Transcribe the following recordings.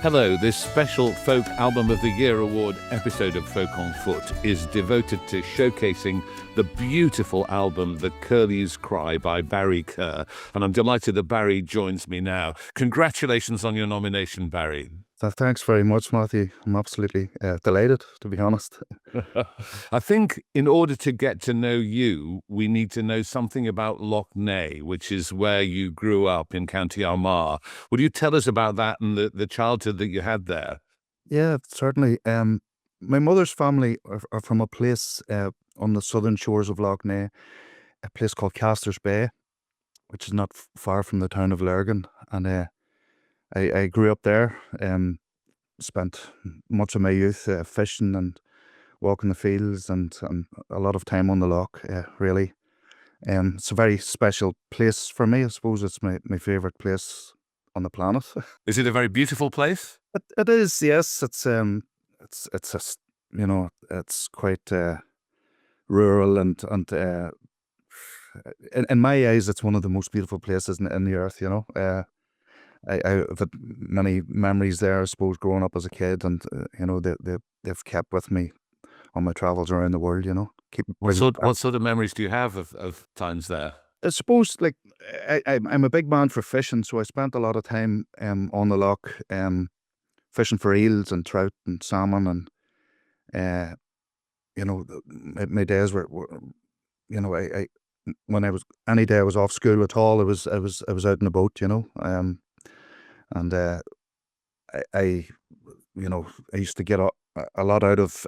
Hello, this special Folk Album of the Year Award episode of Folk on Foot is devoted to showcasing the beautiful album The Curlew's Cry by Barry Kerr, and I'm delighted that Barry joins me now. Congratulations on your nomination, Barry. Thanks very much, Matthew. I'm absolutely delighted, to be honest. I think in order to get to know you, we need to know something about Lough Neagh, which is where you grew up in County Armagh. Would you tell us about that and the childhood that you had there? Yeah, certainly. My mother's family are from a place on the southern shores of Lough Neagh, a place called Casters Bay, which is not far from the town of Lurgan. And I grew up there, spent much of my youth fishing and walking the fields and a lot of time on the loch, really. It's a very special place for me. I suppose it's my favourite place on the planet. Is it a very beautiful place? It is, yes. It's it's quite rural and in my eyes, it's one of the most beautiful places in the earth. I've had many memories there, I suppose, growing up as a kid, and they've kept with me on my travels around the world. What sort of memories do you have of times there? I suppose, like, I'm a big man for fishing, so I spent a lot of time on the loch, fishing for eels and trout and salmon, and my days were I when I was any day I was off school at all, I was out in the boat, and I used to get a lot out of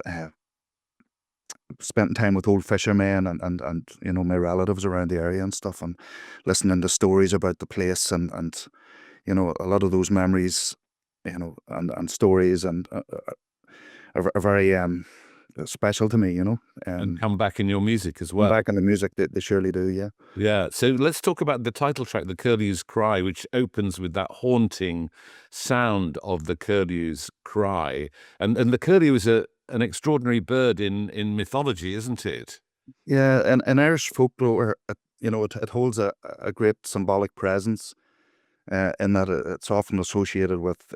spending time with old fishermen and my relatives around the area and stuff, and listening to stories about the place, and a lot of those memories, and stories and are very special to me, And come back in your music as well. Back in the music, they surely do, yeah. Yeah, so let's talk about the title track, The Curlew's Cry, which opens with that haunting sound of the curlew's cry. And the curlew is an extraordinary bird in mythology, isn't it? Yeah, and in Irish folklore, it holds a great symbolic presence, in that it's often associated with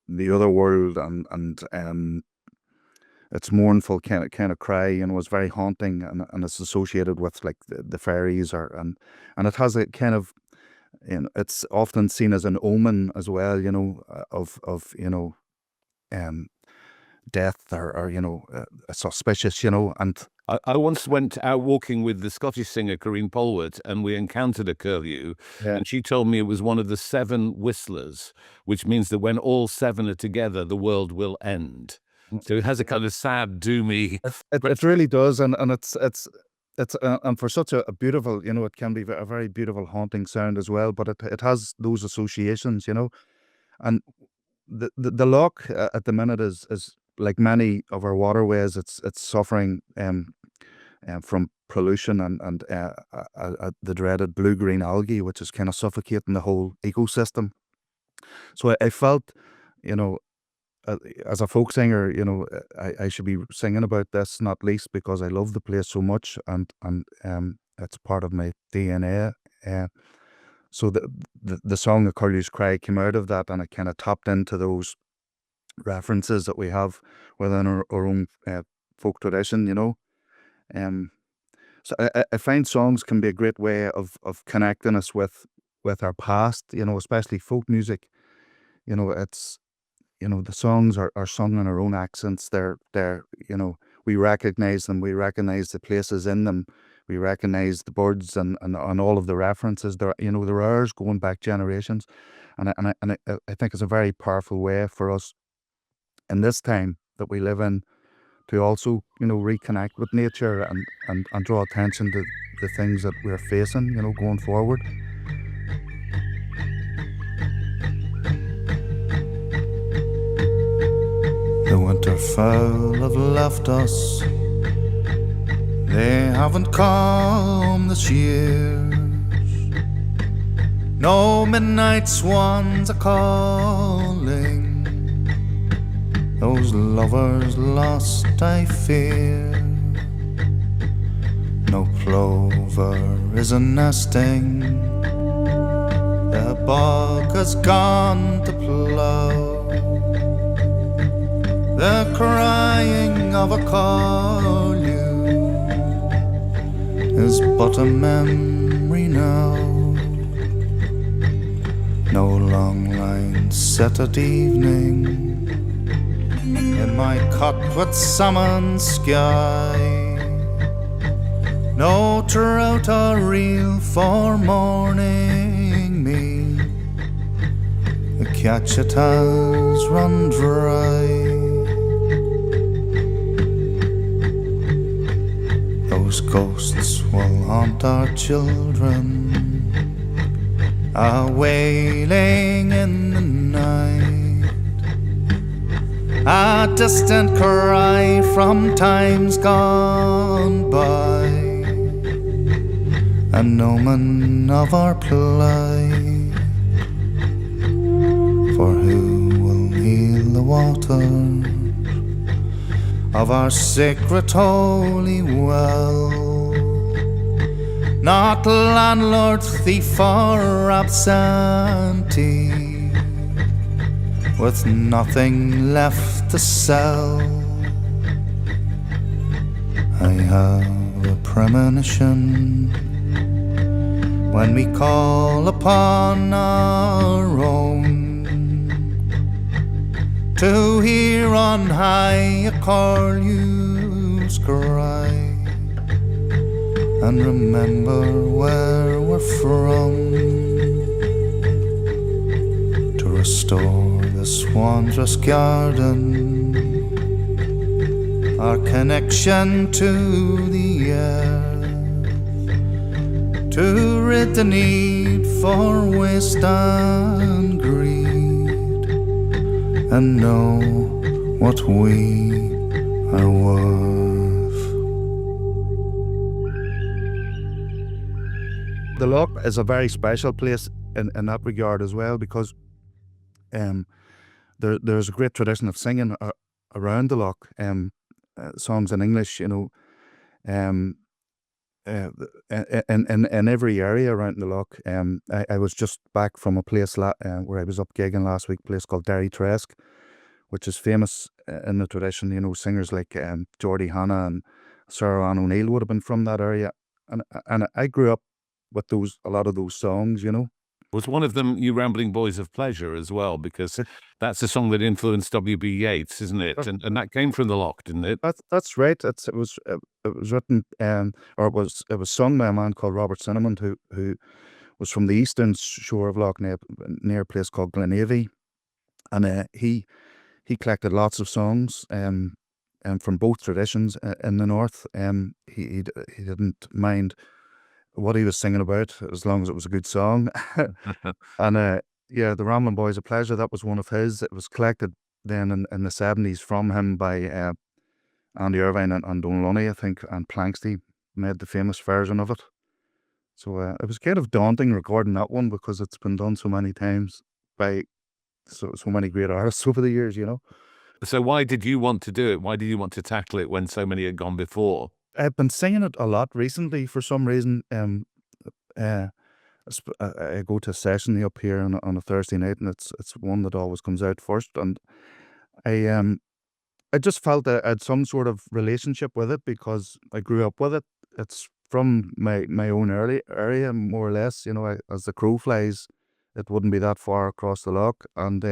the other world, and its mournful kind of cry, is very haunting, and it's associated with, like, the fairies, and it has a kind of, it's often seen as an omen as well, of death, or suspicious, and I once went out walking with the Scottish singer Corinne Polwart, and we encountered a curlew, yeah. and she told me it was one of the 7 whistlers, which means that when all 7 are together, the world will end. So it has a kind of sad, doomy. It really does, and it's and for such a beautiful, it can be a very beautiful haunting sound as well. But it has those associations, and the loch at the minute is like many of our waterways. It's suffering from pollution and the dreaded blue-green algae, which is kind of suffocating the whole ecosystem. So I felt, as a folk singer, I should be singing about this, not least because I love the place so much, and it's part of my DNA. So the song "The Curlew's Cry" came out of that, and it kind of tapped into those references that we have within our own folk tradition. So I find songs can be a great way of connecting us with our past. Especially folk music. It's the songs are sung in our own accents. They're we recognize them. We recognize the places in them. We recognize the birds and all of the references. They're ours going back generations, and I think it's a very powerful way for us in this time that we live in to also reconnect with nature and draw attention to the things that we're facing going forward. The winter fowl have left us. They haven't come this year. No midnight swans are calling. Those lovers lost, I fear. No plover is a nesting. The bog has gone to plough. The crying of a curlew is but a memory now. No long lines set at evening in my cot with salmon sky. No trout or reel for morning me. The catch it has run dry. Those ghosts will haunt our children, wailing in the night. A distant cry from times gone by, an omen of our plight. For who will heal the waters of our sacred holy well? Not landlord, thief or absentee, with nothing left to sell. I have a premonition when we call upon our own to hear on high a curlew's cry, and remember where we're from, to restore this wondrous garden, our connection to the earth, to rid the need for waste and greed, and know what we are worth. The Loch is a very special place in that regard as well, because there's a great tradition of singing around the Loch, songs in English, you know, in every area around the Loch. I was just back from a place where I was up gigging last week, a place called Derry Tresk, which is famous in the tradition. You know, singers like Geordie Hanna and Sarah Ann O'Neill would have been from that area, and I grew up with a lot of those songs, you know. Was one of them You Rambling Boys of Pleasure as well? Because that's a song that influenced W.B. Yeats, isn't it? And that came from the Loch, didn't it? That's right. It was written or it was sung by a man called Robert Cinnamon, who was from the eastern shore of Lough Neagh, near a place called Glenavy, and he collected lots of songs from both traditions in the north. He didn't mind what he was singing about as long as it was a good song. And yeah, the Ramblin' Boys of Pleasure, that was one of his. It was collected then in the 70s from him by Andy Irvine and Nominee, I think, and Planksty made the famous version of it. So it was kind of daunting recording that one, because it's been done so many times by so many great artists over the years, you know. So why did you want to do it? Why did you want to tackle it when so many had gone before? I've been singing it a lot recently for some reason. I go to a session up here on a Thursday night, and it's one that always comes out first, and I just felt that I had some sort of relationship with it because I grew up with it. It's from my own early area, more or less. You know, as the crow flies, it wouldn't be that far across the Loch, and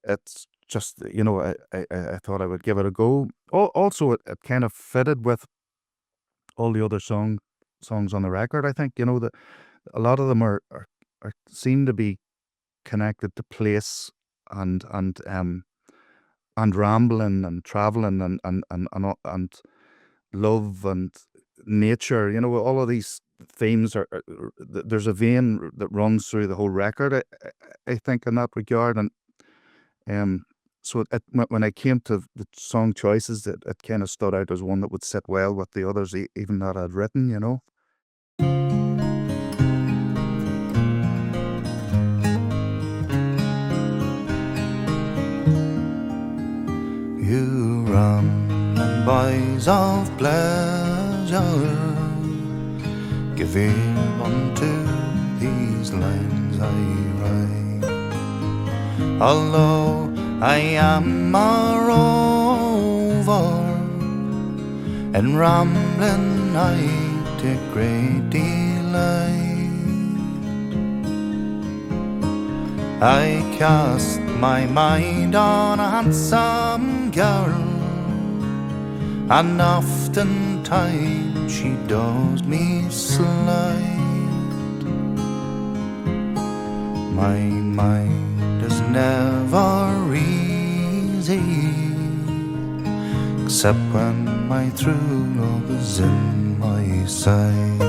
it's just, you know, I thought I would give it a go. Also, it kind of fitted with all the other songs on the record. I think, you know, that a lot of them are seem to be connected to place and rambling and traveling and love and nature. You know, all of these themes there's a vein that runs through the whole record, I think, in that regard. And so when I came to the song choices, it kind of stood out as one that would sit well with the others, even that I'd written, you know. You rambling boys of pleasure, give ear unto these lines I write. Although I am a rover, and rambling I take great delight. I cast my mind on a handsome girl, and oftentimes she does me slight. My mind is never easy, except when my true love is in my sight.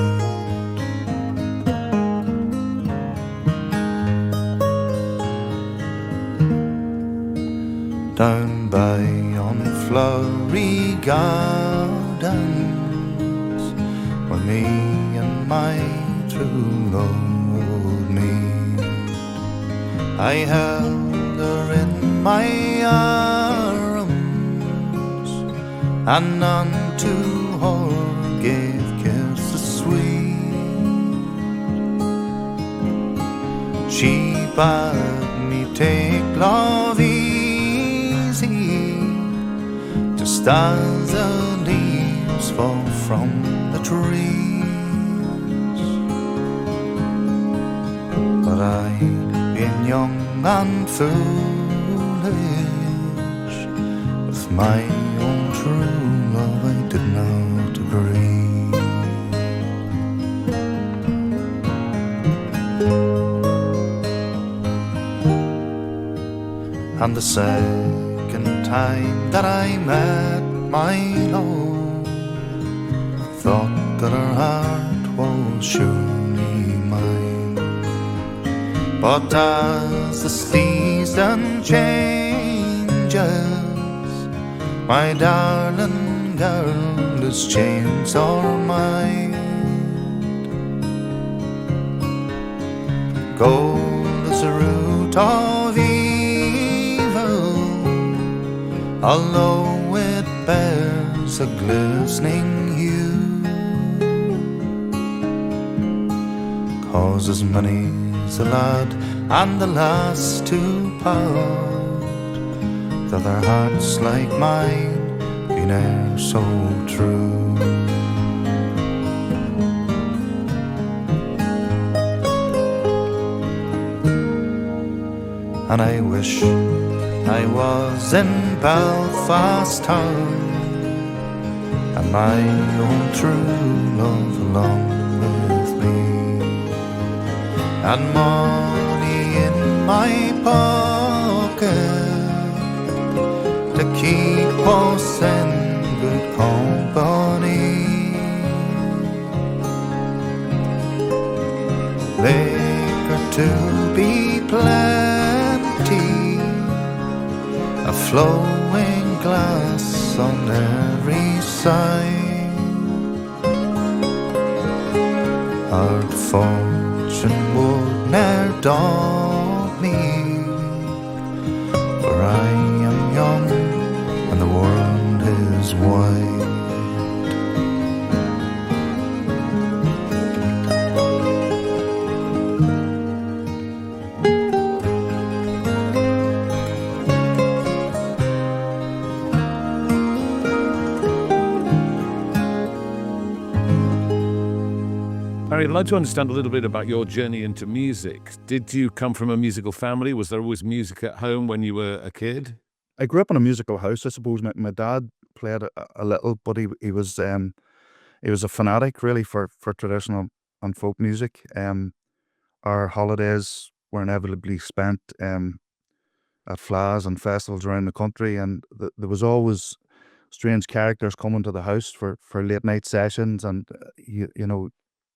Down by yon flowery gardens, where me and my true love would meet, I held her in my arms, and unto her gave kisses sweet. She bade me take love easy, just as the leaves fall from the trees. But I, being young and foolish, with my own true love I did not agree. And the second time that I met my love, thought that her heart was surely mine. But as the season changes, my darling girl has changed her mind. Gold is the root of evil, although it bears a glistening hue. 'Cause as many's the lad and the lass to part, that their hearts like mine be ne'er so true. And I wish I was in Belfast town, and my own true love along with me, and money in my pocket to keep us in good company. Liquor to be plenty, a flowing glass on every side. Hard fortune would ne'er daunt me, for I am young and the world is wide. Barry, I'd like to understand a little bit about your journey into music. Did you come from a musical family? Was there always music at home when you were a kid? I grew up in a musical house, I suppose. My dad played a little, but he was a fanatic really for traditional and folk music. Our holidays were inevitably spent at flahs and festivals around the country, and there was always strange characters coming to the house for late night sessions, and you know,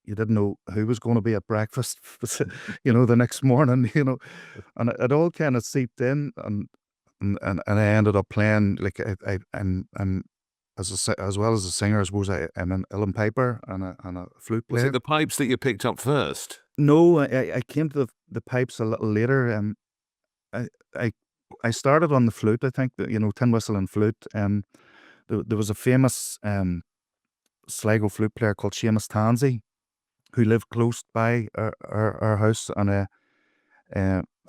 you didn't know who was going to be at breakfast, the next morning, and it all kind of seeped in, and I ended up playing like I'm as well as a singer, I suppose I'm an uilleann piper and a flute Was player. it the pipes that you picked up first? No, I came to the pipes a little later. I I I started on the flute. I think that tin whistle and flute. There was a famous Sligo flute player called Seamus Tansey who lived close by our house, and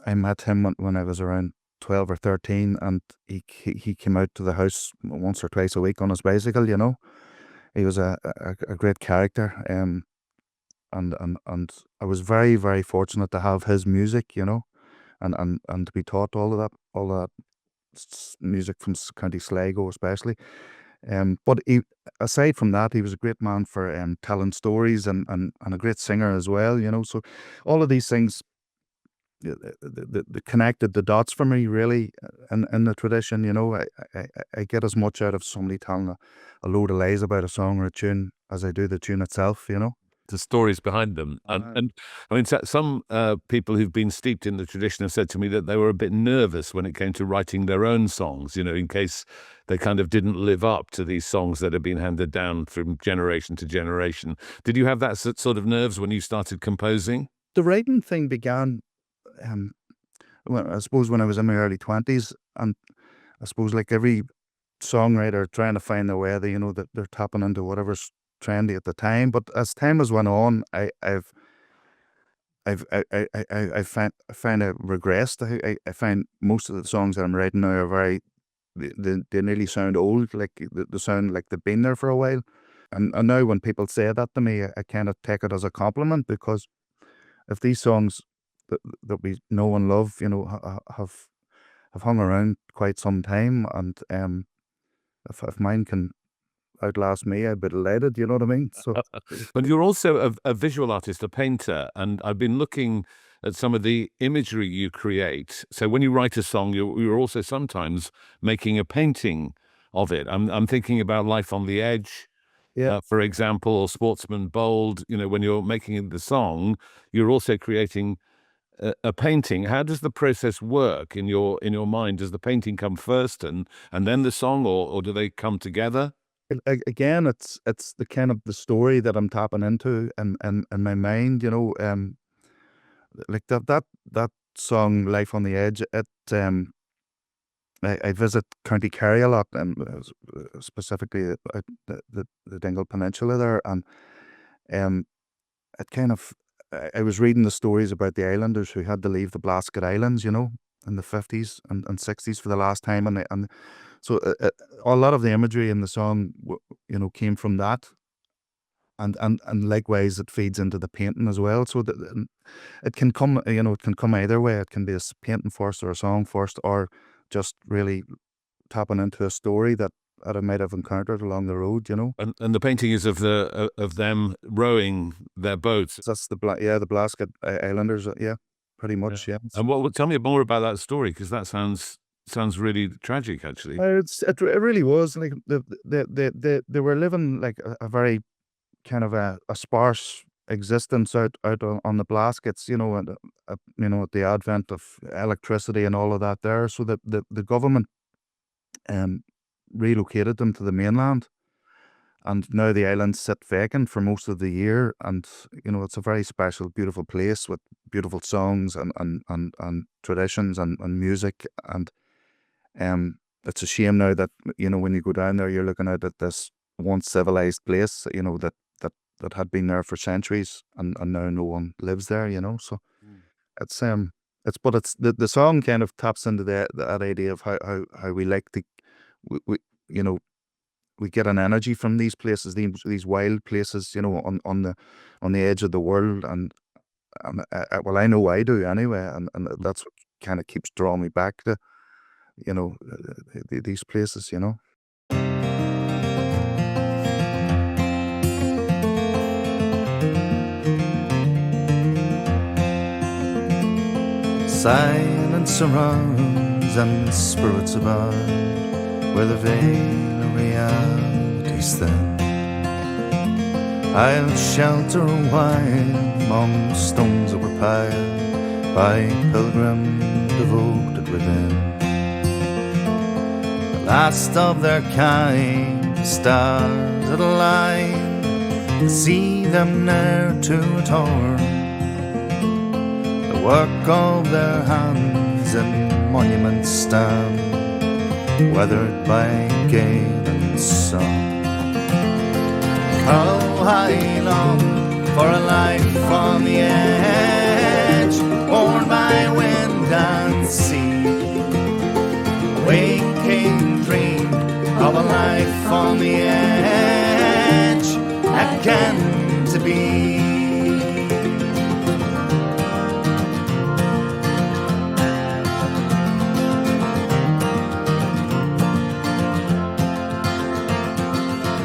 I met him when I was around 12 or 13, and he came out to the house once or twice a week on his bicycle. He was a great character, and I was very, very fortunate to have his music, and to be taught all of that music from County Sligo especially. But aside from that, he was a great man for telling stories, and a great singer as well. So all of these things, the connected the dots for me, really, in the tradition. I get as much out of somebody telling a load of lies about a song or a tune as I do the tune itself. The stories behind them. And I mean, some people who've been steeped in the tradition have said to me that they were a bit nervous when it came to writing their own songs, in case they kind of didn't live up to these songs that have been handed down from generation to generation. Did you have that sort of nerves when you started composing? The writing thing began, I suppose, when I was in my early 20s, and I suppose like every songwriter trying to find their way, that they're tapping into whatever's trendy at the time. But as time has went on, I find it regressed. I find most of the songs that I'm writing now are they nearly sound old, like they sound like they've been there for a while. And now when people say that to me, I kind of take it as a compliment, because if these songs that we know and love, have hung around quite some time, and if mine can outlast me, I'd be delighted. You know what I mean? So, But you're also a visual artist, a painter, and I've been looking at some of the imagery you create. So when you write a song, you're also sometimes making a painting of it. I'm thinking about Life on the Edge, yeah. For example, or Sportsman Bold. When you're making the song, you're also creating a painting. How does the process work in your mind? Does the painting come first and then the song, or do they come together? Again, it's the kind of the story that I'm tapping into in my mind. Like that song, Life on the Edge. I visit County Kerry a lot, and specifically the Dingle Peninsula there, and it kind of, I was reading the stories about the islanders who had to leave the Blasket Islands, in the 50s and 60s for the last time, and so a lot of the imagery in the song, came from that, and likewise it feeds into the painting as well. So that it can come, it can come either way. It can be a painting first or a song first, or just really tapping into a story that I might have encountered along the road. And the painting is of them rowing their boats. That's the Blasket Islanders. Yeah, pretty much. Yeah. And tell me more about that story, because that sounds really tragic, actually. It really was. Like they were living like a very kind of a sparse existence out on the Blaskets, and at the advent of electricity and all of that there. So the government relocated them to the mainland, and now the islands sit vacant for most of the year. And it's a very special, beautiful place with beautiful songs and traditions and music. And it's a shame now that when you go down there, you're looking out at this once civilized place, that had been there for centuries, and now no one lives there. So it's the song kind of taps into that idea of how we like to we get an energy from these places, these wild places, on the edge of the world, and well, I know I do anyway, and that's what kind of keeps drawing me back to these places. Silence surrounds and spirits abound where the veil of reality's thin. I'll shelter a while among stones that were piled by pilgrim devoted within. The last of their kind, the stars that align, see them ne'er to return. The work of their hands in monuments stand, weathered by gale and sun. Oh, I long for a life on the edge, worn by wind and sea, on the edge again to be.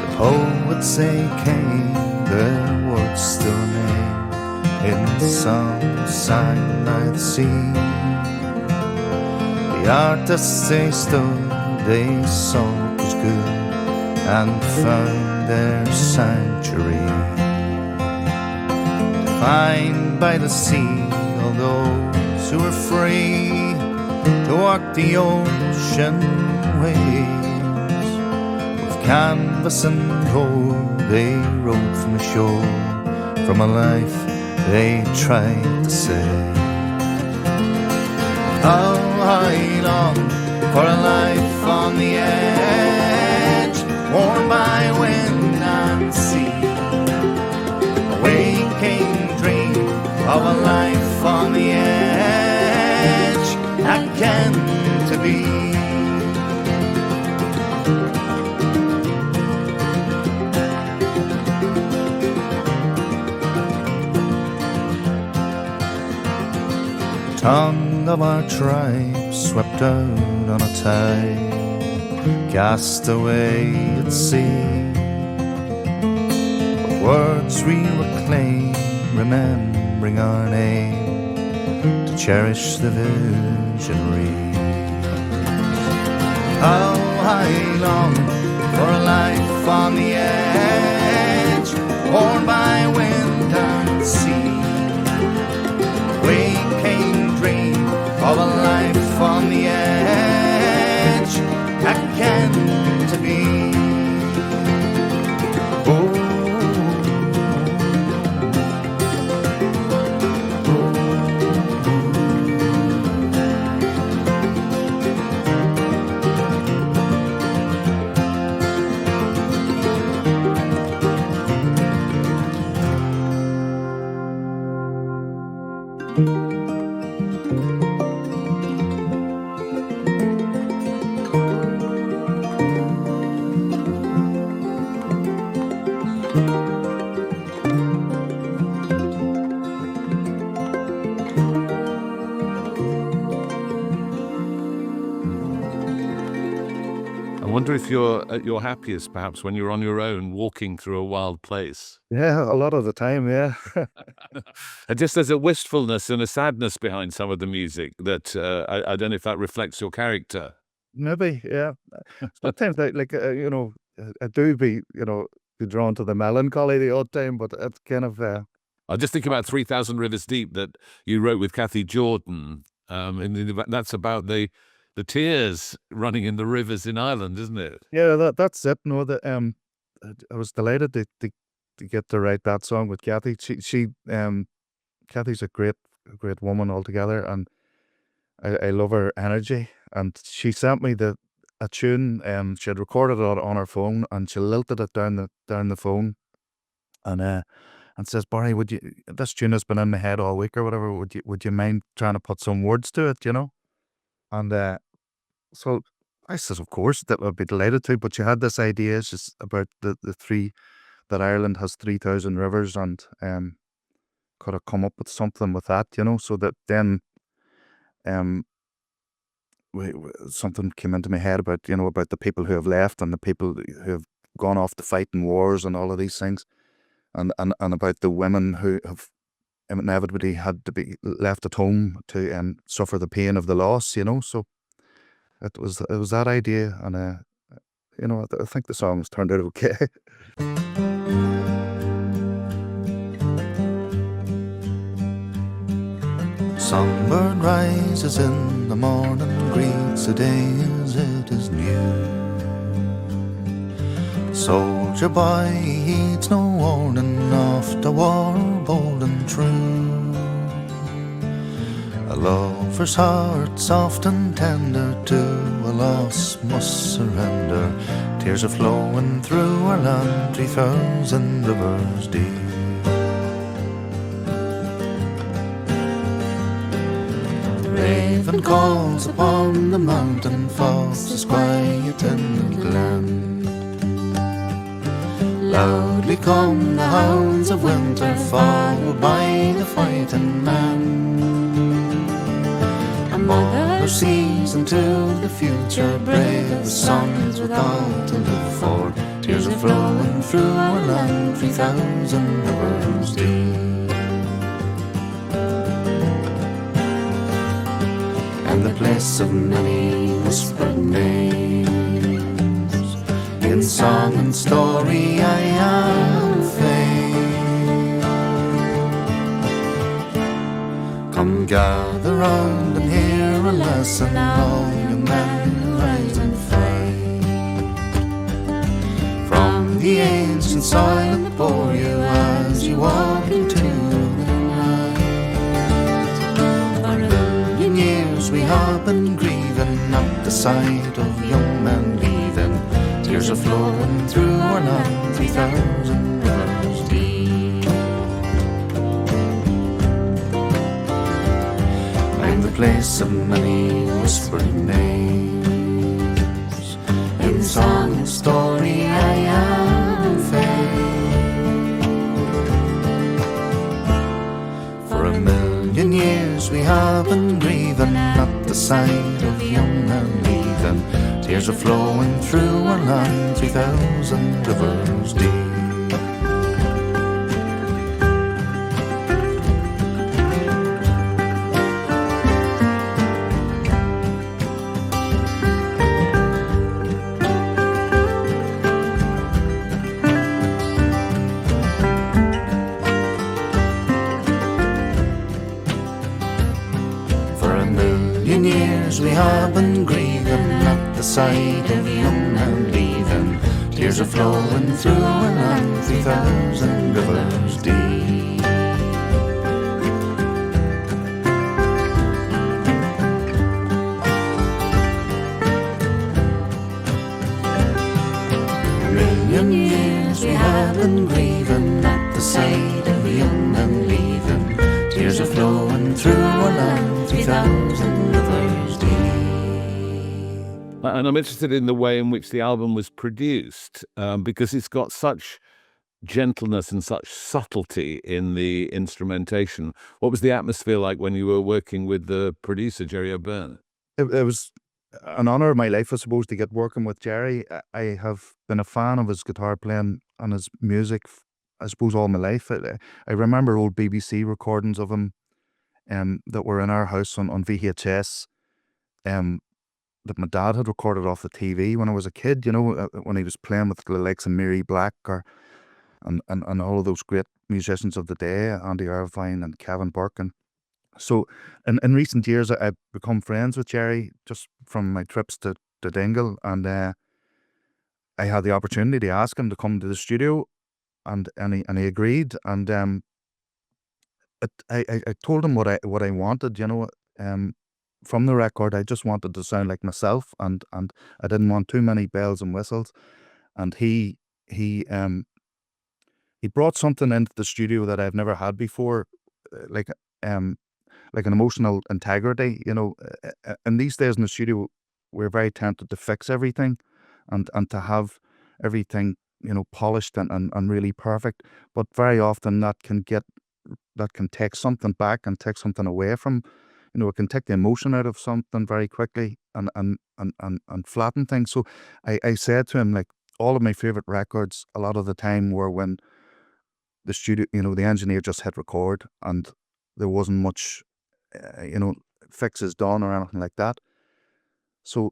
The poets say came, their words still remain in some sign by the sea. The artists they stood, they saw it was good and found their sanctuary. Find by the sea all those who were free to walk the ocean waves. With canvas and gold they wrote from the shore, from a life they tried to save. Oh, I long for a life on the edge, worn by wind and sea. A waking dream of a life on the edge, again to be. Tongue of our tribe swept out on a tide, cast away at sea. But words we reclaim, remembering our name, to cherish the visionary. How I long for a life on the edge, worn by wind and sea. Waking dream of a life on the edge, again to be. I wonder if you're at your happiest, perhaps, when you're on your own, walking through a wild place. Yeah, a lot of the time, yeah. And just there's a wistfulness and a sadness behind some of the music that I don't know if that reflects your character. Maybe, yeah. Sometimes, I do be drawn to the melancholy the odd time, but it's kind of, I just think about 3,000 Rivers Deep that you wrote with Kathy Jordan. That's about the tears running in the rivers in Ireland, isn't it? yeah, that's it. No, I was delighted to get to write that song with Kathy. Kathy's a great woman altogether, and I love her energy. And she sent me a tune. She had recorded it on her phone, and she lilted it down the phone, and says, "Barry, this tune has been in my head all week or whatever. Would you mind trying to put some words to it, And so I said, of course, that I'd be delighted to. But she had this idea just about the three, that Ireland has 3,000 rivers, and could have come up with something with that, So that then something came into my head about about the people who have left, and the people who have gone off to fight in wars and all of these things, and about the women who have inevitably had to be left at home to suffer the pain of the loss, So it was that idea, and I think the song's turned out okay. Songbird rises in the morning, greets the day as it is new. Soldier boy, he heeds no warning, off to war, bold and true. A lover's heart, soft and tender, to a loss must surrender. Tears are flowing through our land, 3,000 rivers deep. Raven calls upon the mountain, falls is quiet in the glen. Loudly come the hounds of winter, followed by the fighting men. A mother sees into the future, brave the sons with all to live for. Tears are flowing through our land, 3,000 rivers deep. And the place of many whispered names, in song and story I am fain. Come gather round and hear a lesson, all you men who rise and fight. From the ancient soil that bore you as you walk into the night. For a million years we have been grieving at the sight of young men leaving. Tears are flowing through our land, 3,000 rivers deep. I'm the place of many whispered names, in song and story I am fain. For a million years we have been grieving at the sight of young men leaving. Tears are flowing through our land, 3,000 rivers deep. For a million years we have been grieving at the sight of young men leaving. Tears are flowing through our land, 3,000 rivers deep. A million years we have been grieving at the sight of young men leaving. Tears are flowing through our land, 3,000 rivers deep. And I'm interested in the way in which the album was produced, because it's got such gentleness and such subtlety in the instrumentation. What was the atmosphere like when you were working with the producer, Jerry O'Byrne? It was an honour of my life, I suppose, to get working with Jerry. I have been a fan of his guitar playing and his music, I suppose, all my life. I remember old BBC recordings of him that were in our house on VHS, that my dad had recorded off the TV when I was a kid, you know, when he was playing with the likes of Mary Black and all of those great musicians of the day, Andy Irvine and Kevin Burke. And so in recent years, I've become friends with Jerry just from my trips to Dingle, and I had the opportunity to ask him to come to the studio, and he agreed. And I told him what I wanted, you know. From the record, I just wanted to sound like myself, and I didn't want too many bells and whistles. And he brought something into the studio that I've never had before, like an emotional integrity. You know, and these days in the studio, we're very tempted to fix everything, and to have everything, you know, polished and really perfect. But very often that can take something back and take something away from. You know, it can take the emotion out of something very quickly and flatten things. So I said to him, like, all of my favorite records, a lot of the time, were when the studio, you know, the engineer just hit record and there wasn't much, you know, fixes done or anything like that. So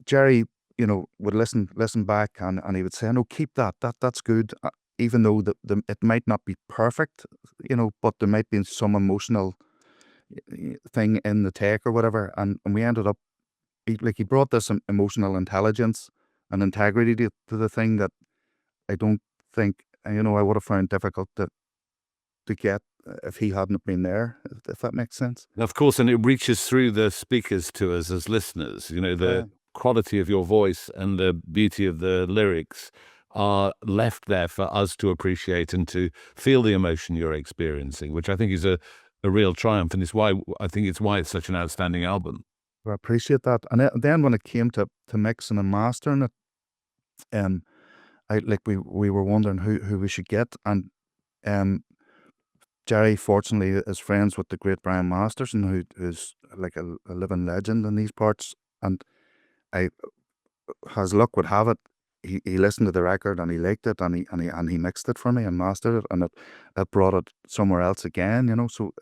Jerry, you know, would listen back and he would say, no, keep that's good. Even though it might not be perfect, you know, but there might be some emotional thing in the take or whatever, and we ended up, he brought this emotional intelligence and integrity to the thing that I don't think, you know, I would have found difficult to get if he hadn't been there, if that makes sense. Of course, and it reaches through the speakers to us as listeners. You know, the quality of your voice and the beauty of the lyrics are left there for us to appreciate and to feel the emotion you're experiencing, which I think is a real triumph, and it's why it's such an outstanding album. I appreciate that. And then when it came to mixing and mastering it, we were wondering who we should get, and Jerry fortunately is friends with the great Brian Masterson, who's like a living legend in these parts, and I, as luck would have it, he listened to the record and he liked it, and he mixed it for me and mastered it, and it brought it somewhere else again, you know. So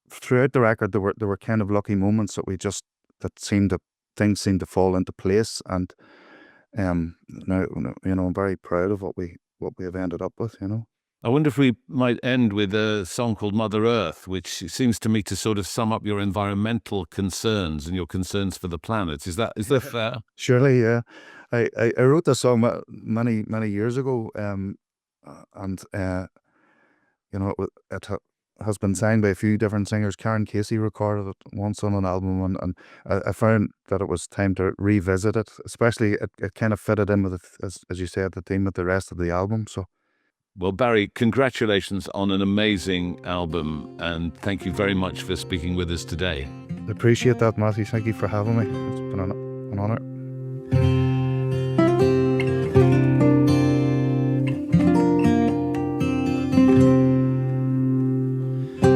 throughout the record there were kind of lucky moments things seemed to fall into place, and now, you know, I'm very proud of what we have ended up with, you know. I wonder if we might end with a song called Mother Earth, which seems to me to sort of sum up your environmental concerns and your concerns for the planet. Is that fair? Surely, yeah. I wrote this song many years ago, and you know, it has been signed by a few different singers. Karen Casey recorded it once on an album, and I found that it was time to revisit it. Especially, it kind of fitted in with, as you said, the theme of the rest of the album. So, well, Barry, congratulations on an amazing album, and thank you very much for speaking with us today. I appreciate that, Matthew. Thank you for having me. It's been an honour.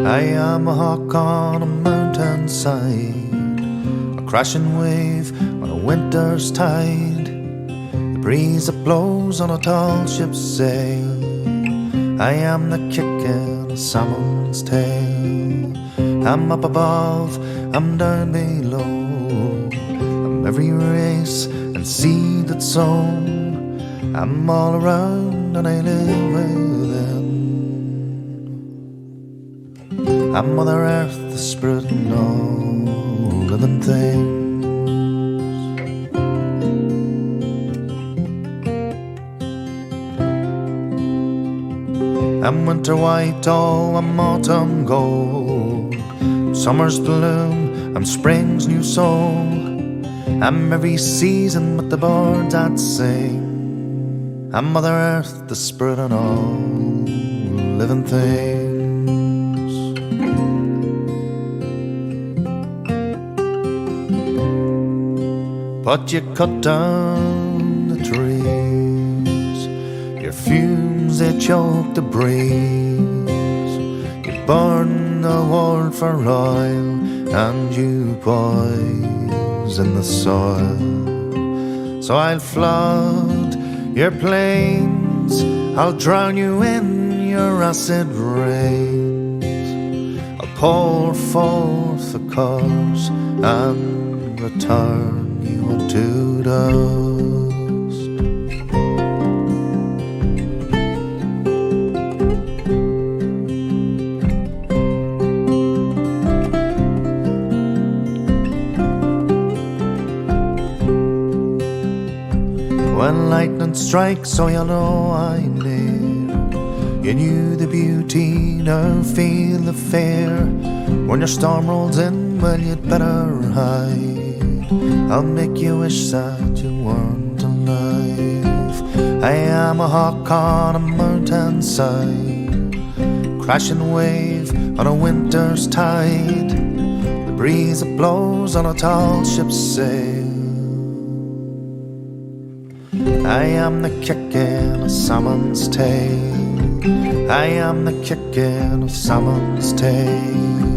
I am a hawk on a mountainside, a crashing wave on a winter's tide, the breeze that blows on a tall ship's sail. I am the kick in a salmon's tail. I'm up above, I'm down below, I'm every race and seed that's sown. I'm all around and I live within. I'm Mother Earth, the spirit and all living things. I'm winter white, oh, I'm autumn gold, summer's bloom, I'm spring's new song. I'm every season with the birds that sing. I'm Mother Earth, the spirit and all living things. But you cut down the trees, your fumes they choke the breeze. You burn the world for oil and you poison the soil. So I'll flood your plains, I'll drown you in your acid rains. I'll pour forth the curse and return you unto dust. When lightning strikes, so you know I'm near. You knew the beauty, now feel the fear. When your storm rolls in, well, you'd better hide. I'll make you wish that you weren't alive. I am a hawk on a mountainside, crashing wave on a winter's tide, the breeze that blows on a tall ship's sail. I am the kick in a salmon's tail. I am the kick in a salmon's tail.